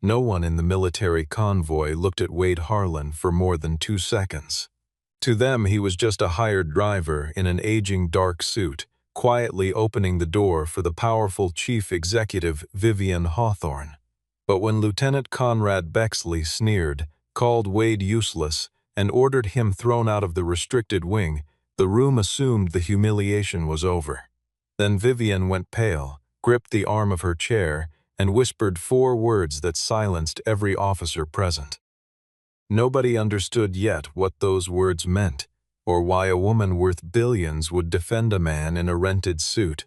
No one in the military convoy looked at Wade Harlan for more than 2 seconds. To them, he was just a hired driver in an aging dark suit, quietly opening the door for the powerful chief executive Vivian Hawthorne. But when Lieutenant Conrad Bexley sneered, called Wade useless, and ordered him thrown out of the restricted wing, the room assumed the humiliation was over. Then Vivian went pale, gripped the arm of her chair, and whispered 4 words that silenced every officer present. Nobody understood yet what those words meant, or why a woman worth billions would defend a man in a rented suit.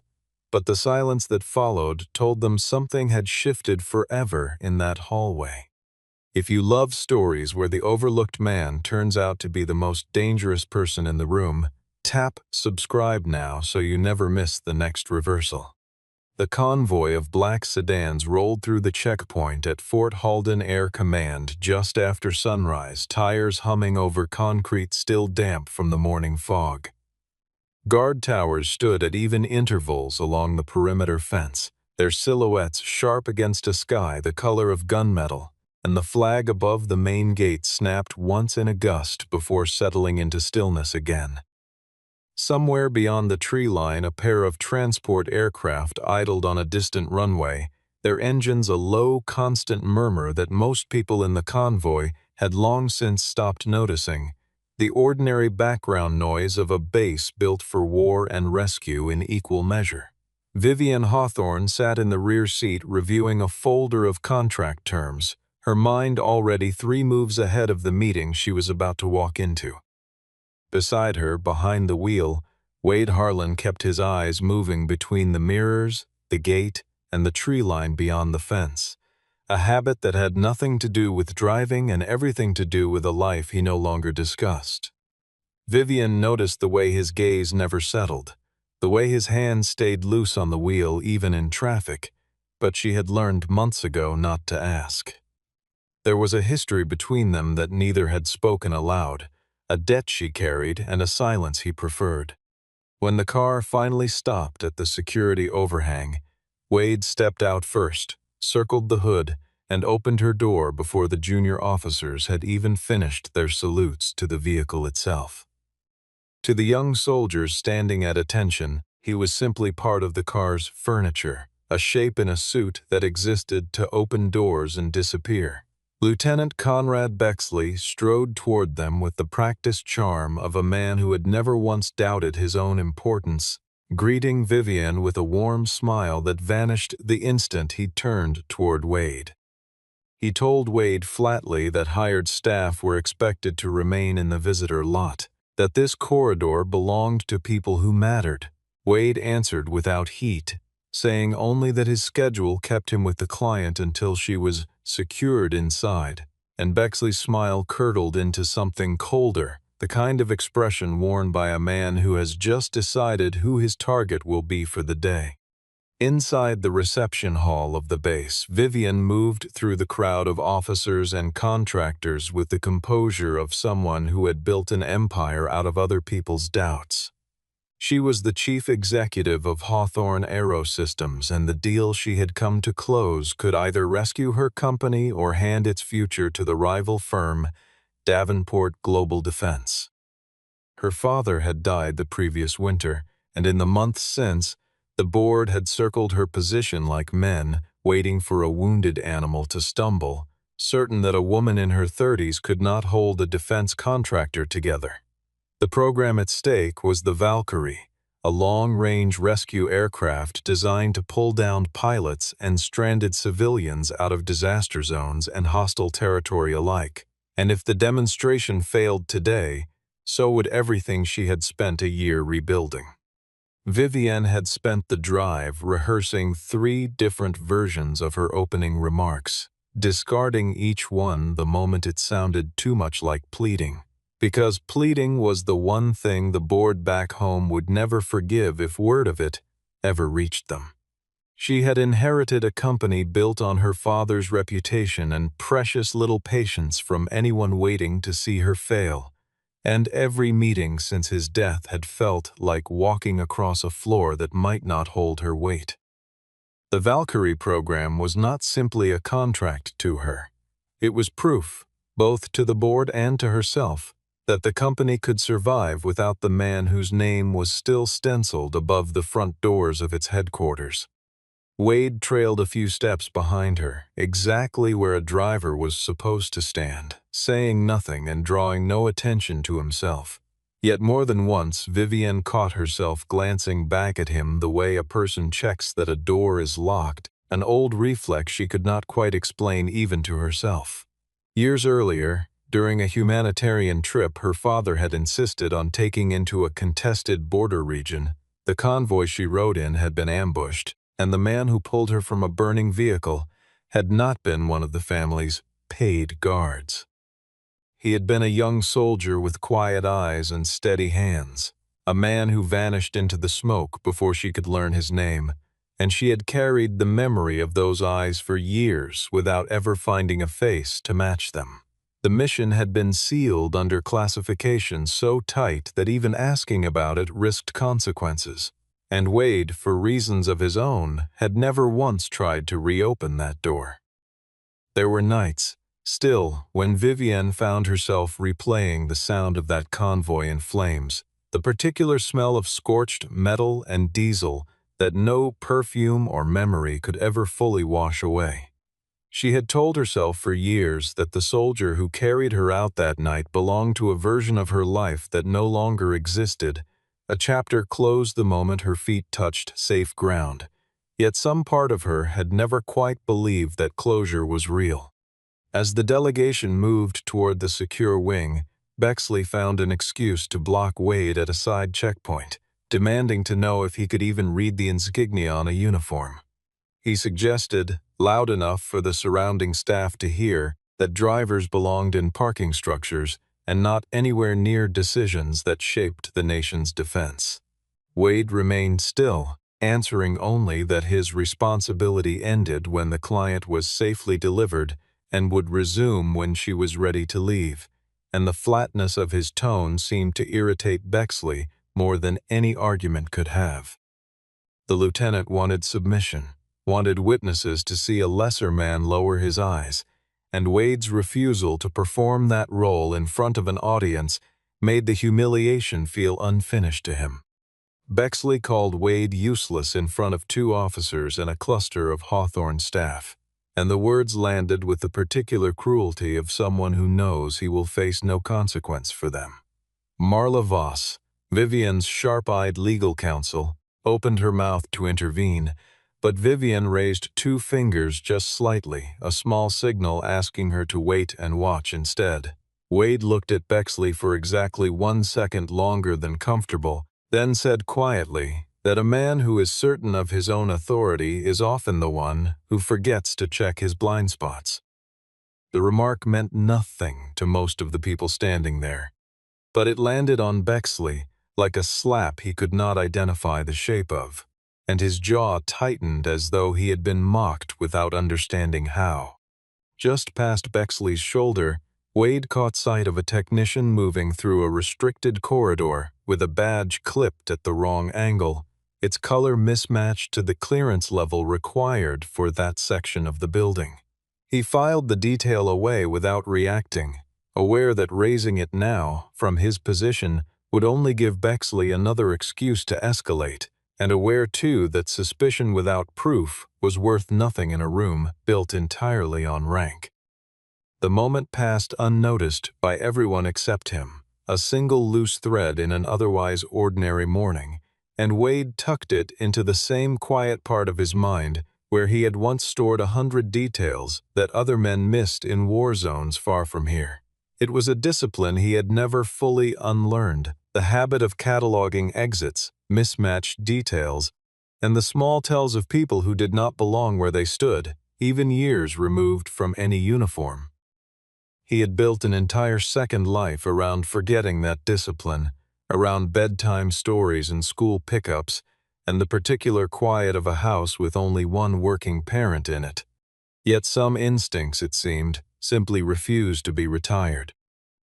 But the silence that followed told them something had shifted forever in that hallway. If you love stories where the overlooked man turns out to be the most dangerous person in the room, tap subscribe now so you never miss the next reversal. The convoy of black sedans rolled through the checkpoint at Fort Halden Air Command just after sunrise, tires humming over concrete still damp from the morning fog. Guard towers stood at even intervals along the perimeter fence, their silhouettes sharp against a sky the color of gunmetal, and the flag above the main gate snapped once in a gust before settling into stillness again. Somewhere beyond the tree line, a pair of transport aircraft idled on a distant runway, their engines a low, constant murmur that most people in the convoy had long since stopped noticing, the ordinary background noise of a base built for war and rescue in equal measure. Vivian Hawthorne sat in the rear seat reviewing a folder of contract terms, her mind already 3 moves ahead of the meeting she was about to walk into. Beside her, behind the wheel, Wade Harlan kept his eyes moving between the mirrors, the gate, and the tree line beyond the fence, a habit that had nothing to do with driving and everything to do with a life he no longer discussed. Vivian noticed the way his gaze never settled, the way his hands stayed loose on the wheel even in traffic, but she had learned months ago not to ask. There was a history between them that neither had spoken aloud, a debt she carried and a silence he preferred. When the car finally stopped at the security overhang, Wade stepped out first, circled the hood, and opened her door before the junior officers had even finished their salutes to the vehicle itself. To the young soldiers standing at attention, he was simply part of the car's furniture, a shape in a suit that existed to open doors and disappear. Lieutenant Conrad Bexley strode toward them with the practiced charm of a man who had never once doubted his own importance, greeting Vivian with a warm smile that vanished the instant he turned toward Wade. He told Wade flatly that hired staff were expected to remain in the visitor lot, that this corridor belonged to people who mattered. Wade answered without heat, saying only that his schedule kept him with the client until she was secured inside, and Bexley's smile curdled into something colder, the kind of expression worn by a man who has just decided who his target will be for the day. Inside the reception hall of the base, Vivian moved through the crowd of officers and contractors with the composure of someone who had built an empire out of other people's doubts. She was the chief executive of Hawthorne Aerosystems, and the deal she had come to close could either rescue her company or hand its future to the rival firm, Davenport Global Defense. Her father had died the previous winter, and in the months since, the board had circled her position like men, waiting for a wounded animal to stumble, certain that a woman in her 30s could not hold a defense contractor together. The program at stake was the Valkyrie, a long-range rescue aircraft designed to pull down pilots and stranded civilians out of disaster zones and hostile territory alike. And if the demonstration failed today, so would everything she had spent a year rebuilding. Vivian had spent the drive rehearsing 3 different versions of her opening remarks, discarding each one the moment it sounded too much like pleading. Because pleading was the one thing the board back home would never forgive if word of it ever reached them. She had inherited a company built on her father's reputation and precious little patience from anyone waiting to see her fail, and every meeting since his death had felt like walking across a floor that might not hold her weight. The Valkyrie program was not simply a contract to her. It was proof, both to the board and to herself, that the company could survive without the man whose name was still stenciled above the front doors of its headquarters. Wade trailed a few steps behind her, exactly where a driver was supposed to stand, saying nothing and drawing no attention to himself. Yet more than once, Vivienne caught herself glancing back at him the way a person checks that a door is locked, an old reflex she could not quite explain even to herself. Years earlier, during a humanitarian trip her father had insisted on taking into a contested border region, the convoy she rode in had been ambushed, and the man who pulled her from a burning vehicle had not been one of the family's paid guards. He had been a young soldier with quiet eyes and steady hands, a man who vanished into the smoke before she could learn his name, and she had carried the memory of those eyes for years without ever finding a face to match them. The mission had been sealed under classification so tight that even asking about it risked consequences, and Wade, for reasons of his own, had never once tried to reopen that door. There were nights, still, when Vivienne found herself replaying the sound of that convoy in flames, the particular smell of scorched metal and diesel that no perfume or memory could ever fully wash away. She had told herself for years that the soldier who carried her out that night belonged to a version of her life that no longer existed, a chapter closed the moment her feet touched safe ground. Yet some part of her had never quite believed that closure was real. As the delegation moved toward the secure wing, Bexley found an excuse to block Wade at a side checkpoint, demanding to know if he could even read the insignia on a uniform. He suggested, loud enough for the surrounding staff to hear, that drivers belonged in parking structures and not anywhere near decisions that shaped the nation's defense. Wade remained still, answering only that his responsibility ended when the client was safely delivered and would resume when she was ready to leave, and the flatness of his tone seemed to irritate Bexley more than any argument could have. The lieutenant wanted submission, wanted witnesses to see a lesser man lower his eyes, and Wade's refusal to perform that role in front of an audience made the humiliation feel unfinished to him. Bexley called Wade useless in front of 2 officers and a cluster of Hawthorne staff, and the words landed with the particular cruelty of someone who knows he will face no consequence for them. Marla Voss, Vivienne's sharp-eyed legal counsel, opened her mouth to intervene, but Vivienne raised 2 fingers just slightly, a small signal asking her to wait and watch instead. Wade looked at Bexley for exactly 1 second longer than comfortable, then said quietly that a man who is certain of his own authority is often the one who forgets to check his blind spots. The remark meant nothing to most of the people standing there, but it landed on Bexley like a slap he could not identify the shape of, and his jaw tightened as though he had been mocked without understanding how. Just past Bexley's shoulder, Wade caught sight of a technician moving through a restricted corridor with a badge clipped at the wrong angle, its color mismatched to the clearance level required for that section of the building. He filed the detail away without reacting, aware that raising it now, from his position, would only give Bexley another excuse to escalate, and aware too that suspicion without proof was worth nothing in a room built entirely on rank. The moment passed unnoticed by everyone except him, a single loose thread in an otherwise ordinary morning, and Wade tucked it into the same quiet part of his mind where he had once stored 100 details that other men missed in war zones far from here. It was a discipline he had never fully unlearned, the habit of cataloging exits, mismatched details, and the small tells of people who did not belong where they stood, even years removed from any uniform. He had built an entire second life around forgetting that discipline, around bedtime stories and school pickups, and the particular quiet of a house with only one working parent in it. Yet some instincts, it seemed, simply refused to be retired.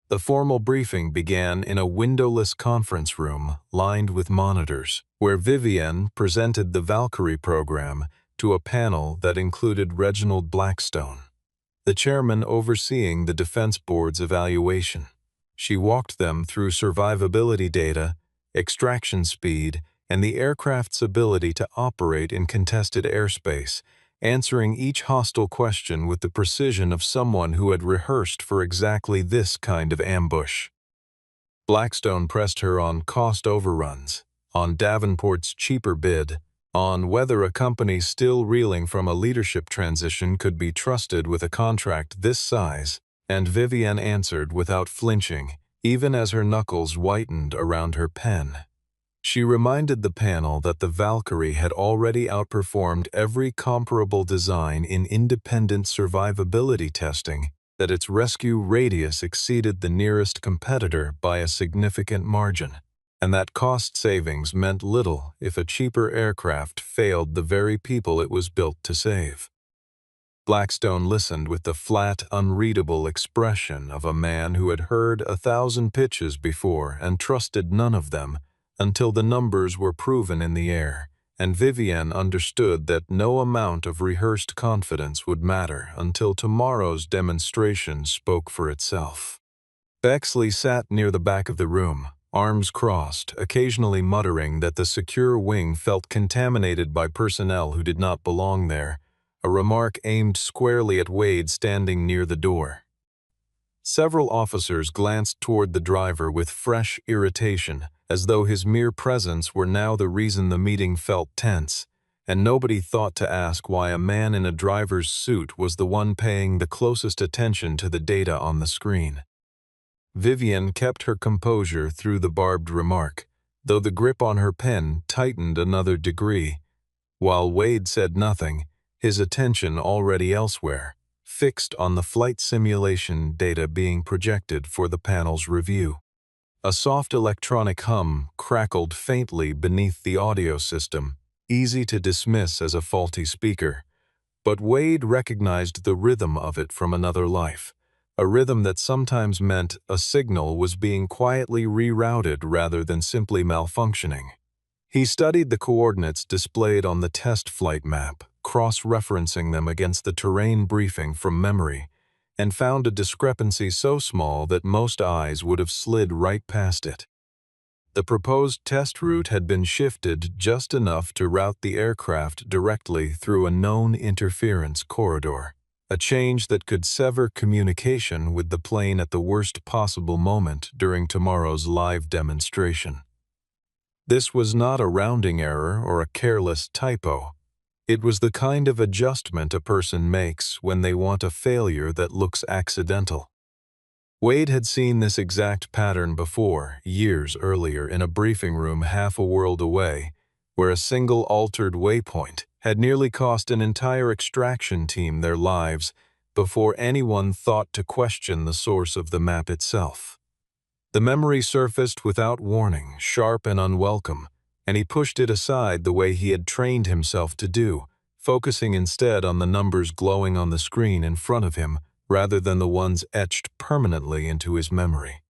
The formal briefing began in a windowless conference room lined with monitors, where Vivienne presented the Valkyrie program, to a panel that included Reginald Blackstone, the chairman overseeing the Defense Board's evaluation. She walked them through survivability data, extraction speed, and the aircraft's ability to operate in contested airspace, answering each hostile question with the precision of someone who had rehearsed for exactly this kind of ambush. Blackstone pressed her on cost overruns, on Davenport's cheaper bid, on whether a company still reeling from a leadership transition could be trusted with a contract this size, and Vivienne answered without flinching, even as her knuckles whitened around her pen. She reminded the panel that the Valkyrie had already outperformed every comparable design in independent survivability testing, that its rescue radius exceeded the nearest competitor by a significant margin, and that cost savings meant little if a cheaper aircraft failed the very people it was built to save. Blackstone listened with the flat, unreadable expression of a man who had heard 1,000 pitches before and trusted none of them until the numbers were proven in the air, and Vivienne understood that no amount of rehearsed confidence would matter until tomorrow's demonstration spoke for itself. Bexley sat near the back of the room, arms crossed, occasionally muttering that the secure wing felt contaminated by personnel who did not belong there, a remark aimed squarely at Wade standing near the door. Several officers glanced toward the driver with fresh irritation, as though his mere presence were now the reason the meeting felt tense, and nobody thought to ask why a man in a driver's suit was the one paying the closest attention to the data on the screen. Vivienne kept her composure through the barbed remark, though the grip on her pen tightened another degree. While Wade said nothing, his attention already elsewhere, fixed on the flight simulation data being projected for the panel's review. A soft electronic hum crackled faintly beneath the audio system, easy to dismiss as a faulty speaker, but Wade recognized the rhythm of it from another life, a rhythm that sometimes meant a signal was being quietly rerouted rather than simply malfunctioning. He studied the coordinates displayed on the test flight map, cross-referencing them against the terrain briefing from memory, and found a discrepancy so small that most eyes would have slid right past it. The proposed test route had been shifted just enough to route the aircraft directly through a known interference corridor, a change that could sever communication with the plane at the worst possible moment during tomorrow's live demonstration. This was not a rounding error or a careless typo. It was the kind of adjustment a person makes when they want a failure that looks accidental. Wade had seen this exact pattern before, years earlier, in a briefing room half a world away, where a single altered waypoint had nearly cost an entire extraction team their lives before anyone thought to question the source of the map itself. The memory surfaced without warning, sharp and unwelcome, and he pushed it aside the way he had trained himself to do, focusing instead on the numbers glowing on the screen in front of him rather than the ones etched permanently into his memory.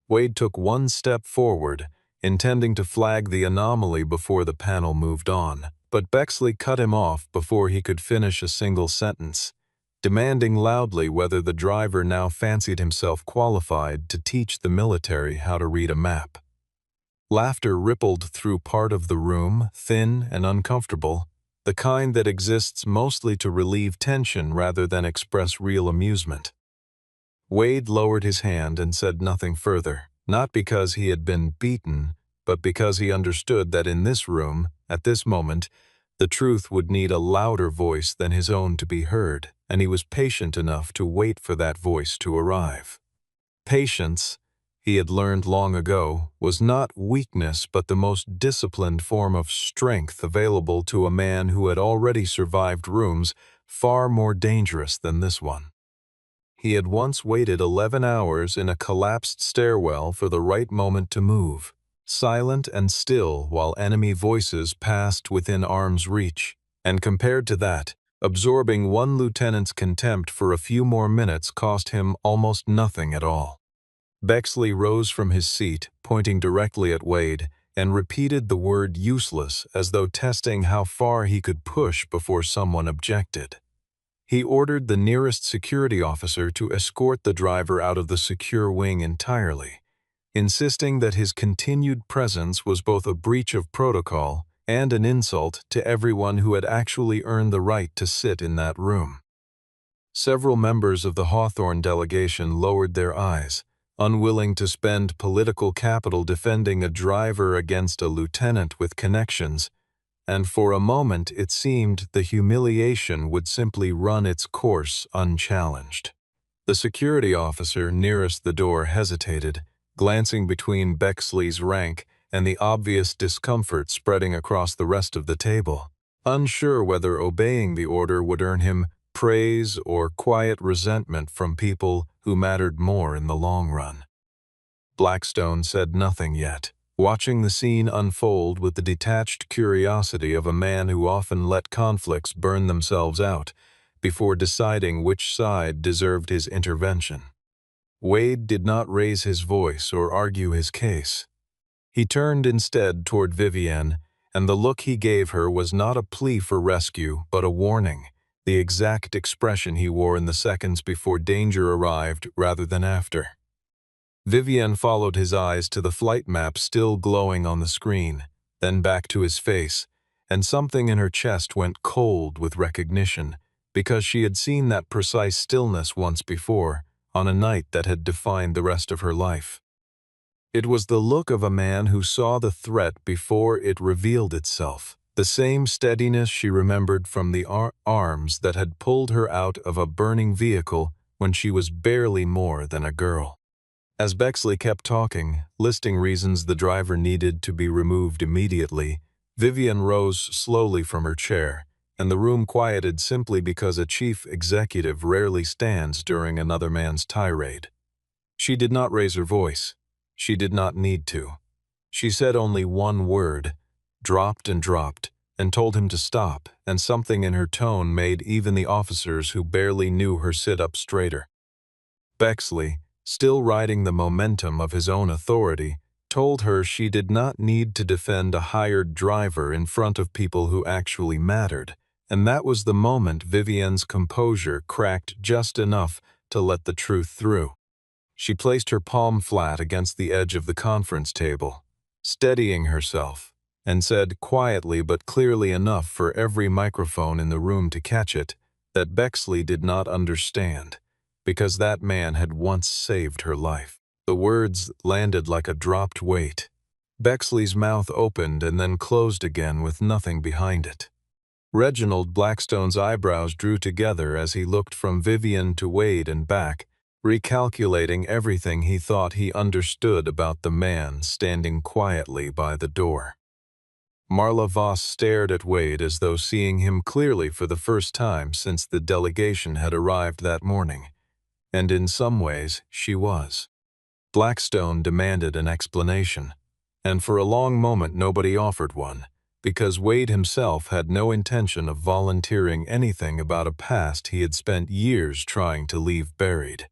Wade took one step forward, intending to flag the anomaly before the panel moved on, but Bexley cut him off before he could finish a single sentence, demanding loudly whether the driver now fancied himself qualified to teach the military how to read a map. Laughter rippled through part of the room, thin and uncomfortable, the kind that exists mostly to relieve tension rather than express real amusement. Wade lowered his hand and said nothing further, not because he had been beaten, but because he understood that in this room, at this moment, the truth would need a louder voice than his own to be heard, and he was patient enough to wait for that voice to arrive. Patience, he had learned long ago, was not weakness but the most disciplined form of strength available to a man who had already survived rooms far more dangerous than this one. He had once waited 11 hours in a collapsed stairwell for the right moment to move, silent and still while enemy voices passed within arm's reach, and compared to that, absorbing one lieutenant's contempt for a few more minutes cost him almost nothing at all. Bexley rose from his seat, pointing directly at Wade, and repeated the word useless as though testing how far he could push before someone objected. He ordered the nearest security officer to escort the driver out of the secure wing entirely, insisting that his continued presence was both a breach of protocol and an insult to everyone who had actually earned the right to sit in that room. Several members of the Hawthorne delegation lowered their eyes, unwilling to spend political capital defending a driver against a lieutenant with connections, and for a moment it seemed the humiliation would simply run its course unchallenged. The security officer nearest the door hesitated, glancing between Bexley's rank and the obvious discomfort spreading across the rest of the table, unsure whether obeying the order would earn him praise or quiet resentment from people who mattered more in the long run. Blackstone said nothing yet, watching the scene unfold with the detached curiosity of a man who often let conflicts burn themselves out before deciding which side deserved his intervention. Wade did not raise his voice or argue his case. He turned instead toward Vivienne, and the look he gave her was not a plea for rescue but a warning, the exact expression he wore in the seconds before danger arrived rather than after. Vivienne followed his eyes to the flight map still glowing on the screen, then back to his face, and something in her chest went cold with recognition, because she had seen that precise stillness once before, on a night that had defined the rest of her life. It was the look of a man who saw the threat before it revealed itself, the same steadiness she remembered from the arms that had pulled her out of a burning vehicle when she was barely more than a girl. As Bexley kept talking, listing reasons the driver needed to be removed immediately, Vivienne rose slowly from her chair, and the room quieted simply because a chief executive rarely stands during another man's tirade. She did not raise her voice. She did not need to. She said only one word, dropped, and told him to stop, and something in her tone made even the officers who barely knew her sit up straighter. Bexley, still riding the momentum of his own authority, told her she did not need to defend a hired driver in front of people who actually mattered, and that was the moment Vivienne's composure cracked just enough to let the truth through. She placed her palm flat against the edge of the conference table, steadying herself, and said quietly but clearly enough for every microphone in the room to catch it, that Bexley did not understand, because that man had once saved her life. The words landed like a dropped weight. Bexley's mouth opened and then closed again with nothing behind it. Reginald Blackstone's eyebrows drew together as he looked from Vivienne to Wade and back, recalculating everything he thought he understood about the man standing quietly by the door. Marla Voss stared at Wade as though seeing him clearly for the first time since the delegation had arrived that morning, and in some ways she was. Blackstone demanded an explanation, and for a long moment nobody offered one, because Wade himself had no intention of volunteering anything about a past he had spent years trying to leave buried.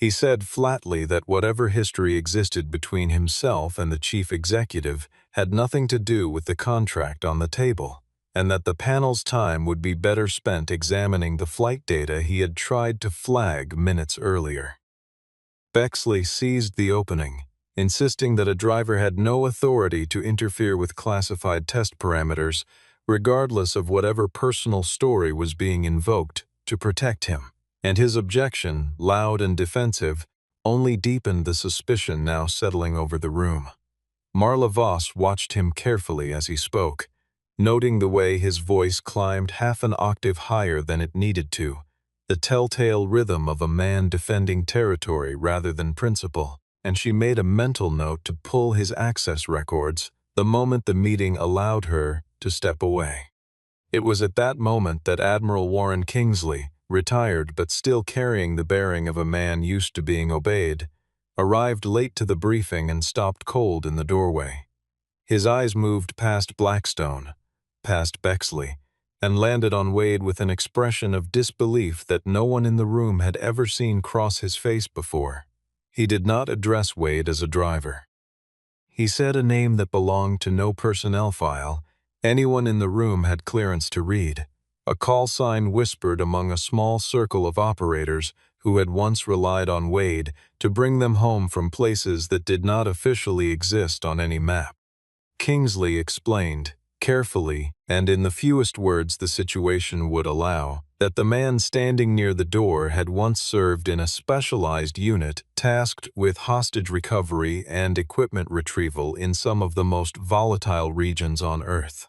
He said flatly that whatever history existed between himself and the chief executive had nothing to do with the contract on the table, and that the panel's time would be better spent examining the flight data he had tried to flag minutes earlier. Bexley seized the opening, insisting that a driver had no authority to interfere with classified test parameters, regardless of whatever personal story was being invoked to protect him. And his objection, loud and defensive, only deepened the suspicion now settling over the room. Marla Voss watched him carefully as he spoke, noting the way his voice climbed half an octave higher than it needed to, the telltale rhythm of a man defending territory rather than principle, and she made a mental note to pull his access records the moment the meeting allowed her to step away. It was at that moment that Admiral Warren Kingsley, retired but still carrying the bearing of a man used to being obeyed, arrived late to the briefing and stopped cold in the doorway. His eyes moved past Blackstone, past Bexley, and landed on Wade with an expression of disbelief that no one in the room had ever seen cross his face before. He did not address Wade as a driver. He said a name that belonged to no personnel file anyone in the room had clearance to read. A call sign whispered among a small circle of operators who had once relied on Wade to bring them home from places that did not officially exist on any map. Kingsley explained, carefully and in the fewest words the situation would allow, that the man standing near the door had once served in a specialized unit tasked with hostage recovery and equipment retrieval in some of the most volatile regions on Earth.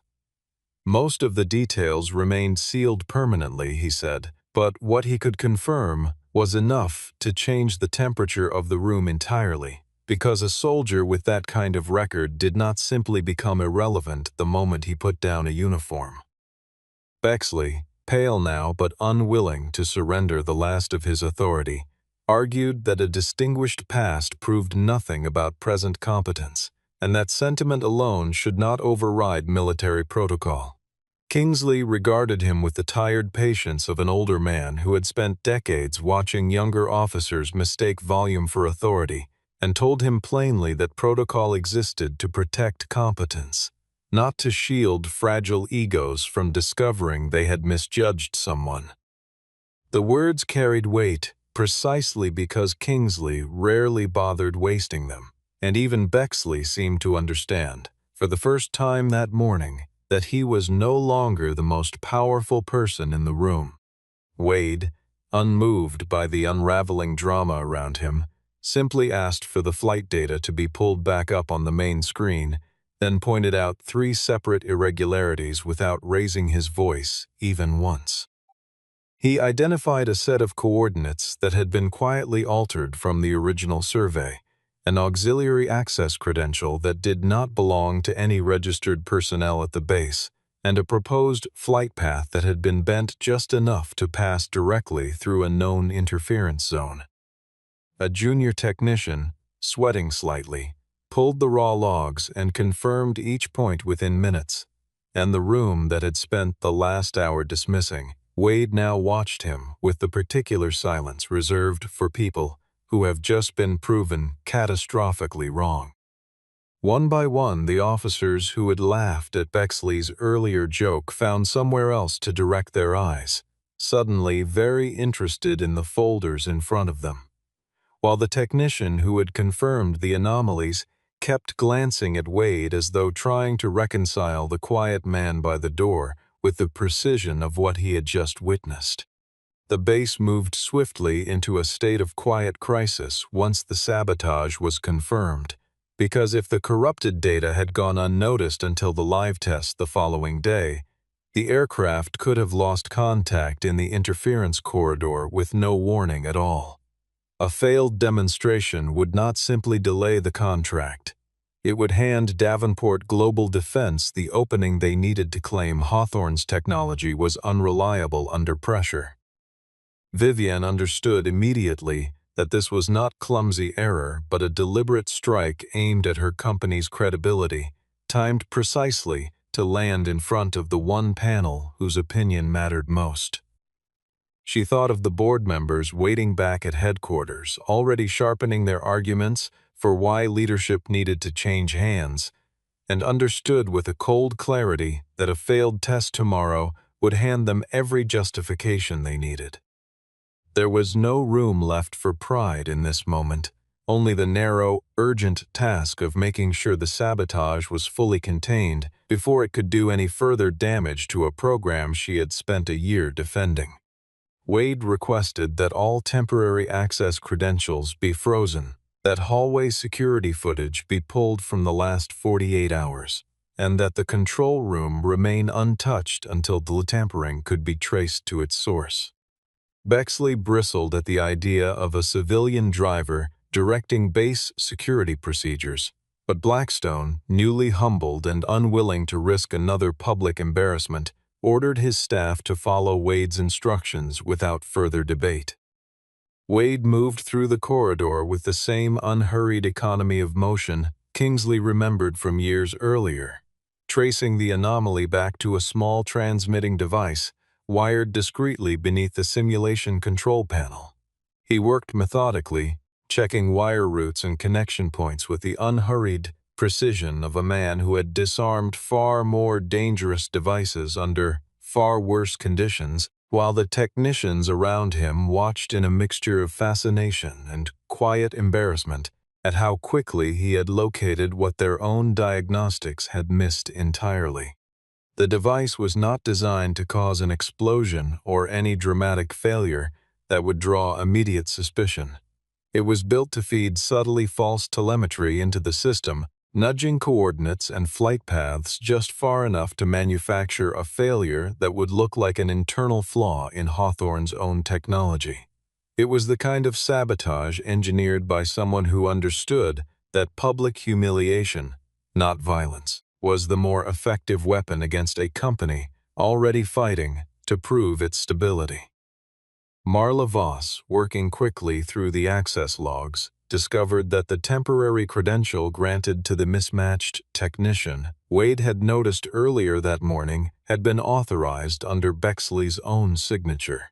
Most of the details remained sealed permanently, he said, but what he could confirm was enough to change the temperature of the room entirely, because a soldier with that kind of record did not simply become irrelevant the moment he put down a uniform. Bexley, pale now but unwilling to surrender the last of his authority, argued that a distinguished past proved nothing about present competence, and that sentiment alone should not override military protocol. Kingsley regarded him with the tired patience of an older man who had spent decades watching younger officers mistake volume for authority, and told him plainly that protocol existed to protect competence, not to shield fragile egos from discovering they had misjudged someone. The words carried weight precisely because Kingsley rarely bothered wasting them, and even Bexley seemed to understand, for the first time that morning, that he was no longer the most powerful person in the room. Wade, unmoved by the unraveling drama around him, simply asked for the flight data to be pulled back up on the main screen, then pointed out 3 separate irregularities without raising his voice even once. He identified a set of coordinates that had been quietly altered from the original survey, an auxiliary access credential that did not belong to any registered personnel at the base, and a proposed flight path that had been bent just enough to pass directly through a known interference zone. A junior technician, sweating slightly, pulled the raw logs and confirmed each point within minutes, and the room that had spent the last hour dismissing, Wade now watched him with the particular silence reserved for people who have just been proven catastrophically wrong. One by one, the officers who had laughed at Bexley's earlier joke found somewhere else to direct their eyes, suddenly very interested in the folders in front of them, while the technician who had confirmed the anomalies kept glancing at Wade as though trying to reconcile the quiet man by the door with the precision of what he had just witnessed. The base moved swiftly into a state of quiet crisis once the sabotage was confirmed, because if the corrupted data had gone unnoticed until the live test the following day, the aircraft could have lost contact in the interference corridor with no warning at all. A failed demonstration would not simply delay the contract. It would hand Davenport Global Defense the opening they needed to claim Hawthorne's technology was unreliable under pressure. Vivian understood immediately that this was not clumsy error but a deliberate strike aimed at her company's credibility, timed precisely to land in front of the one panel whose opinion mattered most. She thought of the board members waiting back at headquarters, already sharpening their arguments for why leadership needed to change hands, and understood with a cold clarity that a failed test tomorrow would hand them every justification they needed. There was no room left for pride in this moment, only the narrow, urgent task of making sure the sabotage was fully contained before it could do any further damage to a program she had spent a year defending. Wade requested that all temporary access credentials be frozen, that hallway security footage be pulled from the last 48 hours, and that the control room remain untouched until the tampering could be traced to its source. Bexley bristled at the idea of a civilian driver directing base security procedures, but Blackstone, newly humbled and unwilling to risk another public embarrassment, ordered his staff to follow Wade's instructions without further debate. Wade moved through the corridor with the same unhurried economy of motion Kingsley remembered from years earlier, tracing the anomaly back to a small transmitting device wired discreetly beneath the simulation control panel. He worked methodically, checking wire routes and connection points with the unhurried, precision of a man who had disarmed far more dangerous devices under far worse conditions, while the technicians around him watched in a mixture of fascination and quiet embarrassment at how quickly he had located what their own diagnostics had missed entirely. The device was not designed to cause an explosion or any dramatic failure that would draw immediate suspicion. It was built to feed subtly false telemetry into the system, nudging coordinates and flight paths just far enough to manufacture a failure that would look like an internal flaw in Hawthorne's own technology. It was the kind of sabotage engineered by someone who understood that public humiliation, not violence, was the more effective weapon against a company already fighting to prove its stability. Marla Voss, working quickly through the access logs, discovered that the temporary credential granted to the mismatched technician Wade had noticed earlier that morning had been authorized under Bexley's own signature.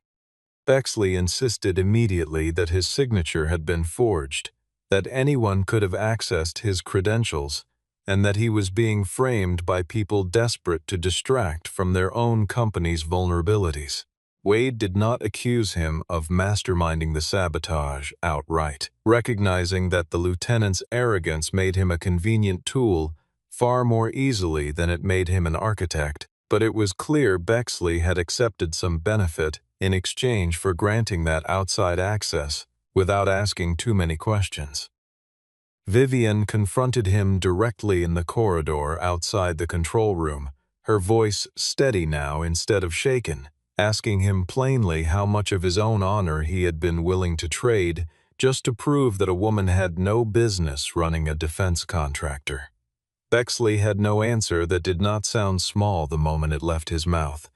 Bexley insisted immediately that his signature had been forged, that anyone could have accessed his credentials, and that he was being framed by people desperate to distract from their own company's vulnerabilities. Wade did not accuse him of masterminding the sabotage outright, recognizing that the lieutenant's arrogance made him a convenient tool far more easily than it made him an architect, but it was clear Bexley had accepted some benefit in exchange for granting that outside access without asking too many questions. Vivian confronted him directly in the corridor outside the control room, her voice steady now instead of shaken, asking him plainly how much of his own honor he had been willing to trade just to prove that a woman had no business running a defense contractor. Bexley had no answer that did not sound small the moment it left his mouth,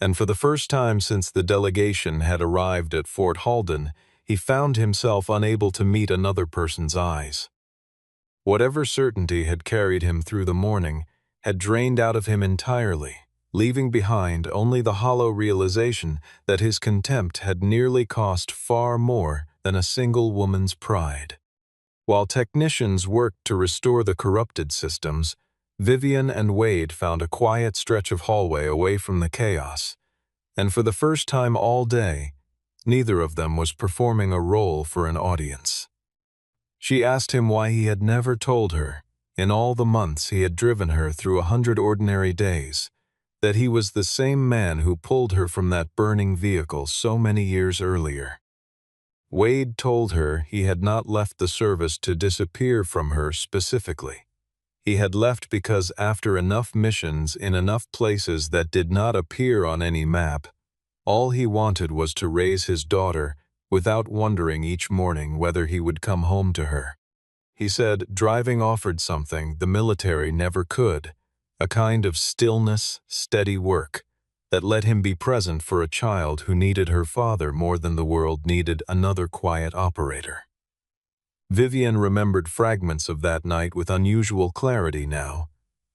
and for the first time since the delegation had arrived at Fort Halden, he found himself unable to meet another person's eyes. Whatever certainty had carried him through the morning had drained out of him entirely, leaving behind only the hollow realization that his contempt had nearly cost far more than a single woman's pride. While technicians worked to restore the corrupted systems, Vivian and Wade found a quiet stretch of hallway away from the chaos, and for the first time all day, neither of them was performing a role for an audience. She asked him why he had never told her, in all the months he had driven her through 100 ordinary days, that he was the same man who pulled her from that burning vehicle so many years earlier. Wade told her he had not left the service to disappear from her specifically. He had left because after enough missions in enough places that did not appear on any map, all he wanted was to raise his daughter without wondering each morning whether he would come home to her. He said driving offered something the military never could, a kind of stillness, steady work that let him be present for a child who needed her father more than the world needed another quiet operator. Vivian remembered fragments of that night with unusual clarity now.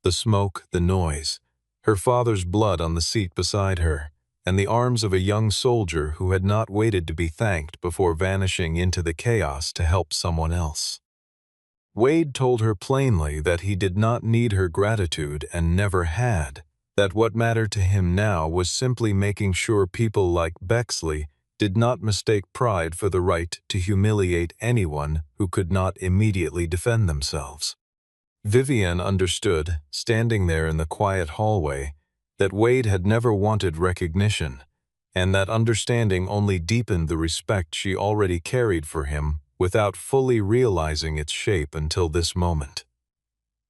The smoke, the noise, her father's blood on the seat beside her, and the arms of a young soldier who had not waited to be thanked before vanishing into the chaos to help someone else. Wade told her plainly that he did not need her gratitude and never had, that what mattered to him now was simply making sure people like Bexley did not mistake pride for the right to humiliate anyone who could not immediately defend themselves. Vivian understood, standing there in the quiet hallway, that Wade had never wanted recognition, and that understanding only deepened the respect she already carried for him without fully realizing its shape until this moment.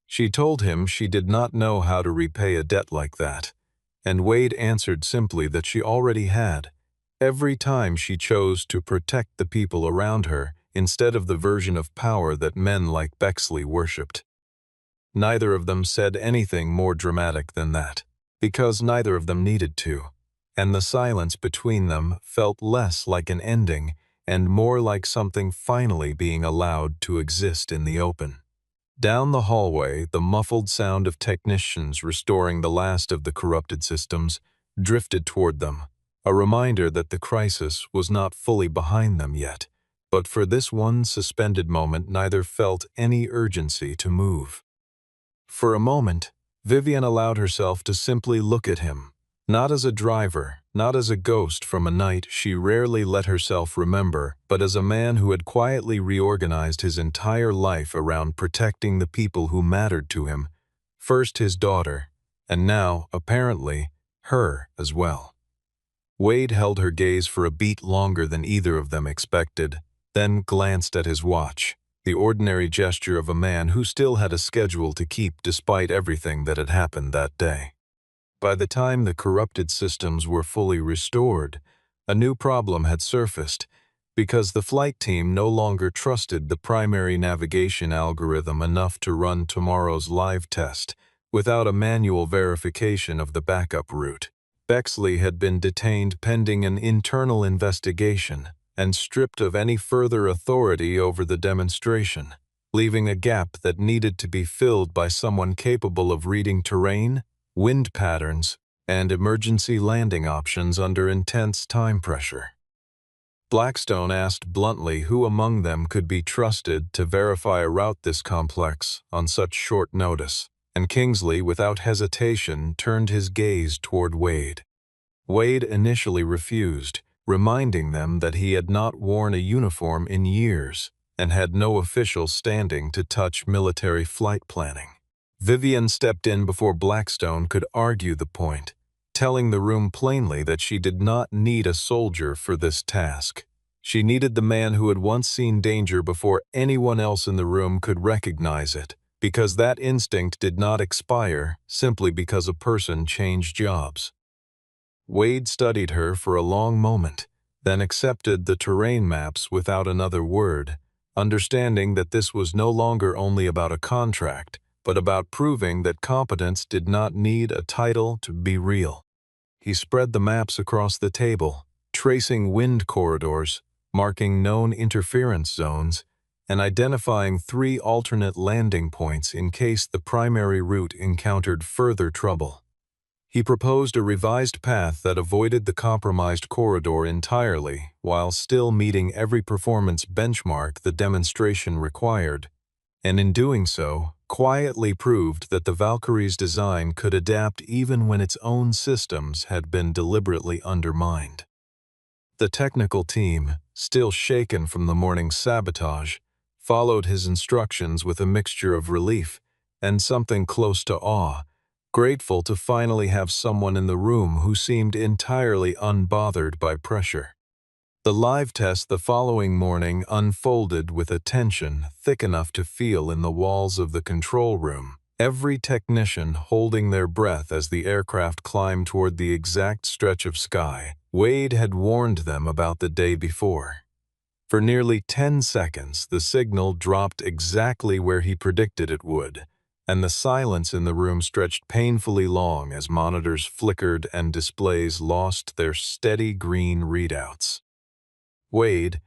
She told him she did not know how to repay a debt like that, and Wade answered simply that she already had, every time she chose to protect the people around her instead of the version of power that men like Bexley worshipped. Neither of them said anything more dramatic than that, because neither of them needed to, and the silence between them felt less like an ending and more like something finally being allowed to exist in the open. Down the hallway, the muffled sound of technicians restoring the last of the corrupted systems drifted toward them, a reminder that the crisis was not fully behind them yet, but for this one suspended moment neither felt any urgency to move. For a moment, Vivian allowed herself to simply look at him, not as a driver, not as a ghost from a night she rarely let herself remember, but as a man who had quietly reorganized his entire life around protecting the people who mattered to him, first his daughter, and now, apparently, her as well. Wade held her gaze for a beat longer than either of them expected, then glanced at his watch, the ordinary gesture of a man who still had a schedule to keep despite everything that had happened that day. By the time the corrupted systems were fully restored, a new problem had surfaced, because the flight team no longer trusted the primary navigation algorithm enough to run tomorrow's live test without a manual verification of the backup route. Bexley had been detained pending an internal investigation and stripped of any further authority over the demonstration, leaving a gap that needed to be filled by someone capable of reading terrain, wind patterns, and emergency landing options under intense time pressure. Blackstone asked bluntly who among them could be trusted to verify a route this complex on such short notice, and Kingsley, without hesitation, turned his gaze toward Wade. Wade initially refused, reminding them that he had not worn a uniform in years and had no official standing to touch military flight planning. Vivian stepped in before Blackstone could argue the point, telling the room plainly that she did not need a soldier for this task. She needed the man who had once seen danger before anyone else in the room could recognize it, because that instinct did not expire simply because a person changed jobs. Wade studied her for a long moment, then accepted the terrain maps without another word, understanding that this was no longer only about a contract, but about proving that competence did not need a title to be real. He spread the maps across the table, tracing wind corridors, marking known interference zones, and identifying 3 alternate landing points in case the primary route encountered further trouble. He proposed a revised path that avoided the compromised corridor entirely while still meeting every performance benchmark the demonstration required, and in doing so, quietly proved that the Valkyrie's design could adapt even when its own systems had been deliberately undermined. The technical team, still shaken from the morning's sabotage, followed his instructions with a mixture of relief and something close to awe, grateful to finally have someone in the room who seemed entirely unbothered by pressure. The live test the following morning unfolded with a tension thick enough to feel in the walls of the control room, every technician holding their breath as the aircraft climbed toward the exact stretch of sky Wade had warned them about the day before. For nearly 10 seconds, the signal dropped exactly where he predicted it would, and the silence in the room stretched painfully long as monitors flickered and displays lost their steady green readouts. Wade,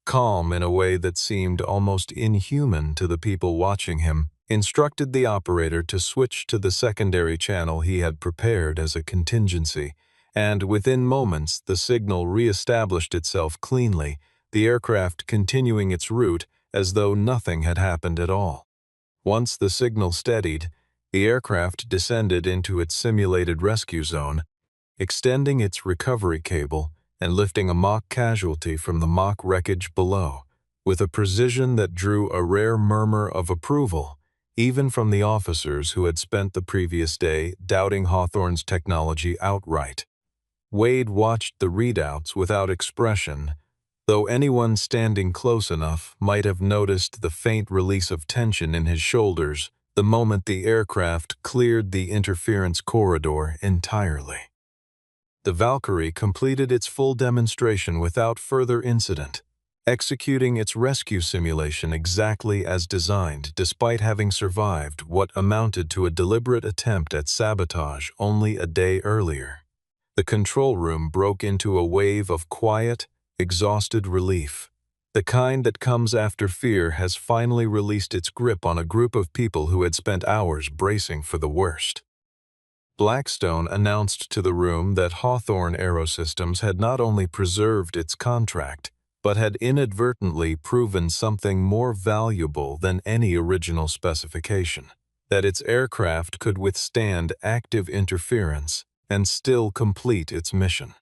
calm in a way that seemed almost inhuman to the people watching him, instructed the operator to switch to the secondary channel he had prepared as a contingency, and within moments the signal re-established itself cleanly, the aircraft continuing its route as though nothing had happened at all. Once the signal steadied, the aircraft descended into its simulated rescue zone, extending its recovery cable and lifting a mock casualty from the mock wreckage below, with a precision that drew a rare murmur of approval, even from the officers who had spent the previous day doubting Hawthorne's technology outright. Wade watched the readouts without expression, though anyone standing close enough might have noticed the faint release of tension in his shoulders the moment the aircraft cleared the interference corridor entirely. The Valkyrie completed its full demonstration without further incident, executing its rescue simulation exactly as designed despite having survived what amounted to a deliberate attempt at sabotage only a day earlier. The control room broke into a wave of quiet, exhausted relief. The kind that comes after fear has finally released its grip on a group of people who had spent hours bracing for the worst. Blackstone announced to the room that Hawthorne Aerosystems had not only preserved its contract, but had inadvertently proven something more valuable than any original specification, that its aircraft could withstand active interference and still complete its mission.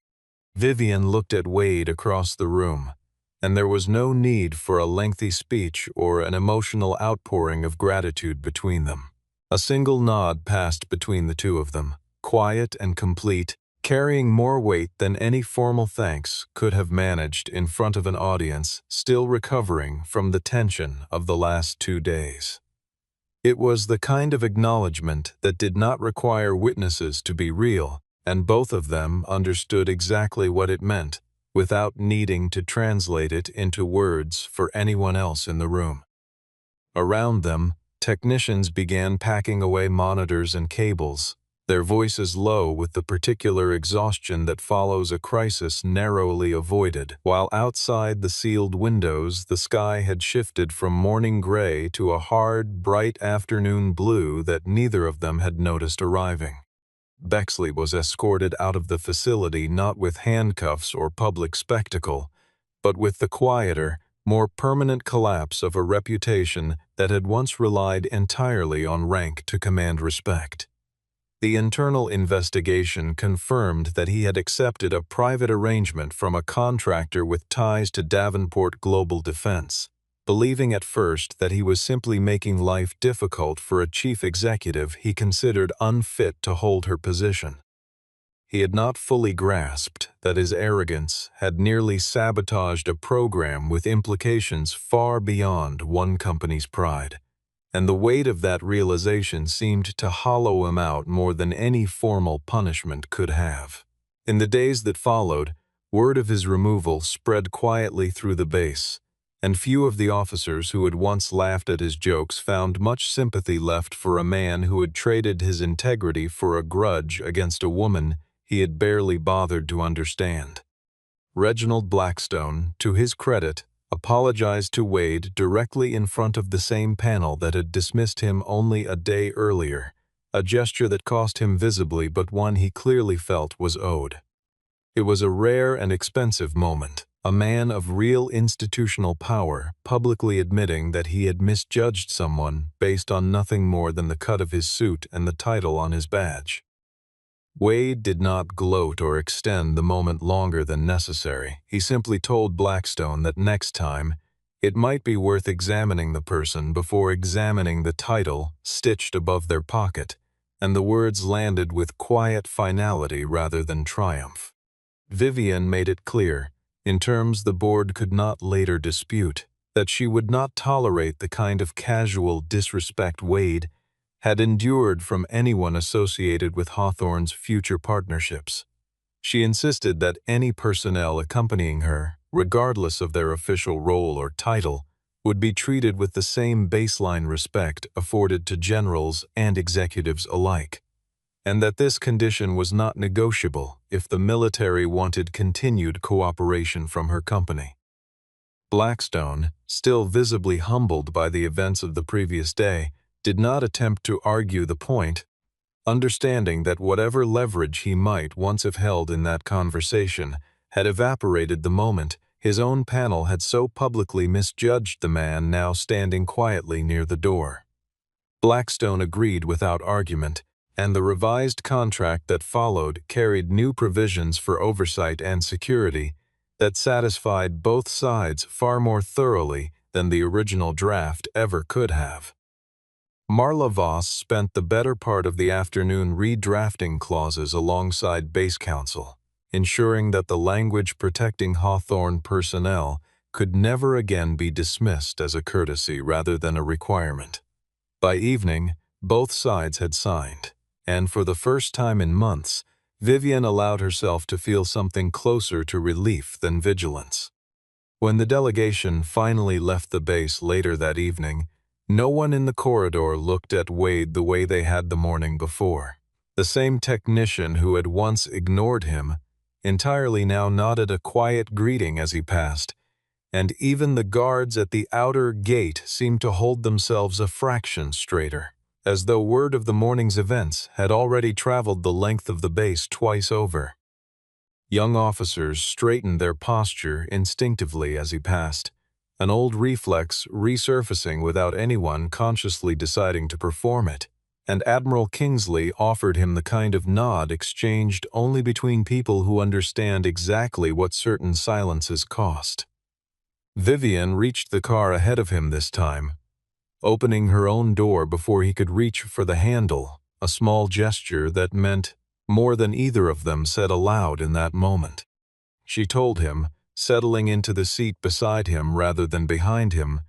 Vivian looked at Wade across the room, and there was no need for a lengthy speech or an emotional outpouring of gratitude between them. A single nod passed between the two of them, quiet and complete, carrying more weight than any formal thanks could have managed in front of an audience still recovering from the tension of the last 2 days. It was the kind of acknowledgement that did not require witnesses to be real, and both of them understood exactly what it meant without needing to translate it into words for anyone else in the room. Around them, technicians began packing away monitors and cables, their voices low with the particular exhaustion that follows a crisis narrowly avoided, while outside the sealed windows the sky had shifted from morning gray to a hard, bright afternoon blue that neither of them had noticed arriving. Bexley was escorted out of the facility not with handcuffs or public spectacle, but with the quieter, more permanent collapse of a reputation that had once relied entirely on rank to command respect. The internal investigation confirmed that he had accepted a private arrangement from a contractor with ties to Davenport Global Defense, believing at first that he was simply making life difficult for a chief executive he considered unfit to hold her position. He had not fully grasped that his arrogance had nearly sabotaged a program with implications far beyond one company's pride, and the weight of that realization seemed to hollow him out more than any formal punishment could have. In the days that followed, word of his removal spread quietly through the base, and few of the officers who had once laughed at his jokes found much sympathy left for a man who had traded his integrity for a grudge against a woman he had barely bothered to understand. Reginald Blackstone, to his credit, apologized to Wade directly in front of the same panel that had dismissed him only a day earlier, a gesture that cost him visibly but one he clearly felt was owed. It was a rare and expensive moment, a man of real institutional power publicly admitting that he had misjudged someone based on nothing more than the cut of his suit and the title on his badge. Wade did not gloat or extend the moment longer than necessary. He simply told Blackstone that next time, it might be worth examining the person before examining the title stitched above their pocket, and the words landed with quiet finality rather than triumph. Vivian made it clear, in terms the board could not later dispute, that she would not tolerate the kind of casual disrespect Wade had endured from anyone associated with Hawthorne's future partnerships. She insisted that any personnel accompanying her, regardless of their official role or title, would be treated with the same baseline respect afforded to generals and executives alike, and that this condition was not negotiable if the military wanted continued cooperation from her company. Blackstone, still visibly humbled by the events of the previous day, did not attempt to argue the point, understanding that whatever leverage he might once have held in that conversation had evaporated the moment his own panel had so publicly misjudged the man now standing quietly near the door. Blackstone agreed without argument, and the revised contract that followed carried new provisions for oversight and security that satisfied both sides far more thoroughly than the original draft ever could have. Marla Voss spent the better part of the afternoon redrafting clauses alongside base counsel, ensuring that the language protecting Hawthorne personnel could never again be dismissed as a courtesy rather than a requirement. By evening, both sides had signed, and for the first time in months, Vivian allowed herself to feel something closer to relief than vigilance. When the delegation finally left the base later that evening, no one in the corridor looked at Wade the way they had the morning before. The same technician who had once ignored him entirely now nodded a quiet greeting as he passed, and even the guards at the outer gate seemed to hold themselves a fraction straighter, as though word of the morning's events had already traveled the length of the base twice over. Young officers straightened their posture instinctively as he passed, an old reflex resurfacing without anyone consciously deciding to perform it. and Admiral Kingsley offered him the kind of nod exchanged only between people who understand exactly what certain silences cost. Vivian reached the car ahead of him this time, opening her own door before he could reach for the handle, a small gesture that meant more than either of them said aloud in that moment. She told him, settling into the seat beside him rather than behind him,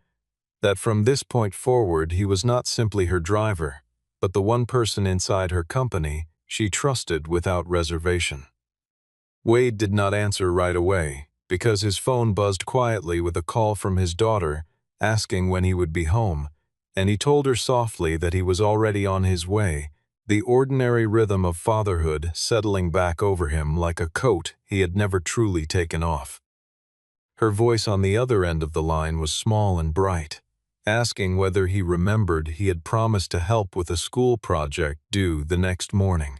that from this point forward he was not simply her driver, but the one person inside her company she trusted without reservation. Wade did not answer right away, because his phone buzzed quietly with a call from his daughter asking when he would be home, and he told her softly that he was already on his way, the ordinary rhythm of fatherhood settling back over him like a coat he had never truly taken off. Her voice on the other end of the line was small and bright, asking whether he remembered he had promised to help with a school project due the next morning.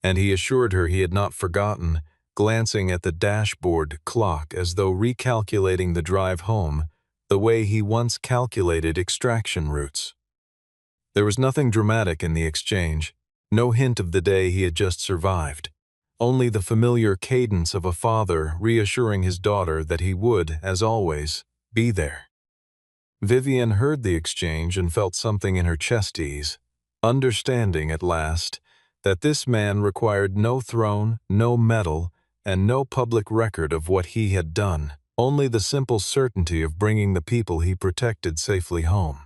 And he assured her he had not forgotten, glancing at the dashboard clock as though recalculating the drive home the way he once calculated extraction routes. There was nothing dramatic in the exchange, no hint of the day he had just survived, only the familiar cadence of a father reassuring his daughter that he would, as always, be there. Vivian heard the exchange and felt something in her chest ease, understanding at last that this man required no throne, no medal, and no public record of what he had done, only the simple certainty of bringing the people he protected safely home.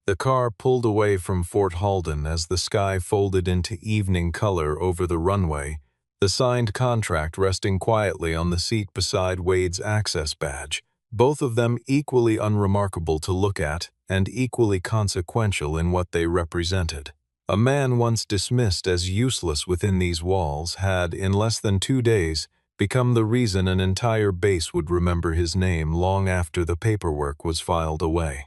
The car pulled away from Fort Halden as the sky folded into evening color over the runway, the signed contract resting quietly on the seat beside Wade's access badge, both of them equally unremarkable to look at and equally consequential in what they represented. A man once dismissed as useless within these walls had, in less than 2 days, become the reason an entire base would remember his name long after the paperwork was filed away.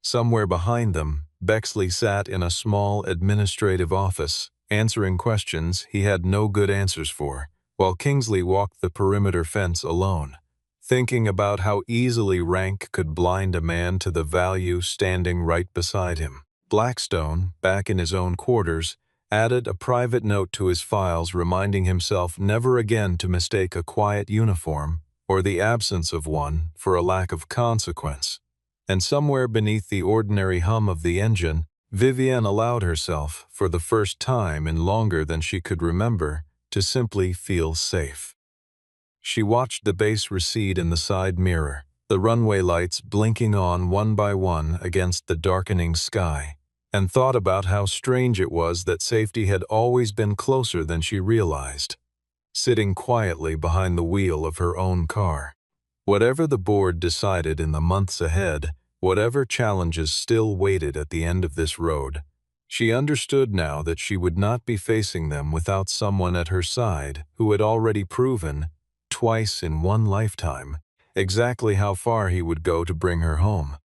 Somewhere behind them, Bexley sat in a small administrative office, answering questions he had no good answers for, while Kingsley walked the perimeter fence alone, thinking about how easily rank could blind a man to the value standing right beside him. Blackstone, back in his own quarters, added a private note to his files reminding himself never again to mistake a quiet uniform, or the absence of one, for a lack of consequence. And somewhere beneath the ordinary hum of the engine, Vivian allowed herself, for the first time in longer than she could remember, to simply feel safe. She watched the base recede in the side mirror, the runway lights blinking on one by one against the darkening sky, and thought about how strange it was that safety had always been closer than she realized, sitting quietly behind the wheel of her own car. Whatever the board decided in the months ahead, whatever challenges still waited at the end of this road, she understood now that she would not be facing them without someone at her side who had already proven, twice in one lifetime, exactly how far he would go to bring her home.